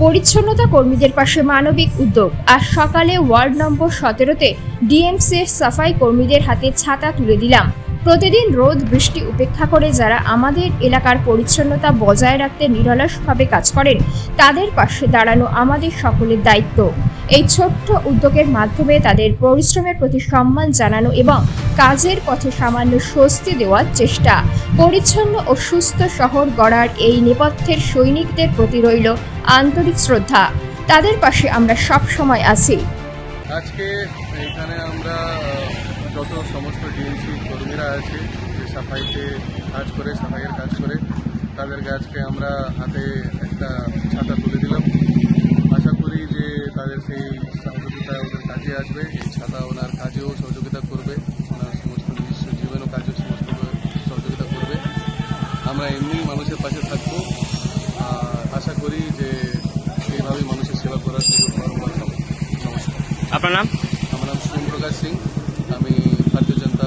পরিচ্ছন্নতা কর্মীদের পাশে মানবিক উদ্যোগ। আজ সকালে ওয়ার্ড নম্বর 17-তে ডিএমসির সাফাই কর্মীদের হাতে ছাতা তুলে দিলাম। প্রতিদিন রোদ বৃষ্টি উপেক্ষা করে যারা আমাদের এলাকার পরিচ্ছন্নতা বজায় রাখতে নিরলসভাবে কাজ করেন, তাদের পাশে দাঁড়ানো আমাদের সকলের দায়িত্ব। এই ছোট্ট উদ্যোগের মাধ্যমে তাদের পরিশ্রমের প্রতি সম্মান জানানো এবং কাজের পথে সামান্য স্বস্তি দেওয়ার চেষ্টা। পরিচ্ছন্ন ও সুস্থ শহর গড়ার এই নেপথ্যের সৈনিকদের প্রতি রইল আন্তরিক শ্রদ্ধা। তাদের পাশে আমরা সব সময় আছি। আজকে এইখানে আমরা যত সমস্ত ডিএমসি কর্মীরা আছে যে সাফাইয়ের কাজ করে তাদেরকে আজকে আমরা হাতে একটা ছাতা তুলে দিলাম। আশা করি যে তাদের সেই সহযোগিতা ওদের কাজে আসবে। এই ছাতা ওনার কাজেও সহযোগিতা করবে, ওনার সমস্ত নিজস্ব জীবনও কাজেও সমস্ত সহযোগিতা করবে। আমরা এমনি মানুষের পাশে থাকবো। আশা করি যে এইভাবেই মানুষের সেবা করার সুযোগ পাবো। নমস্কার। আপনার নাম? আমার নাম সোম প্রকাশ সিং। আমি ভারতীয় জনতা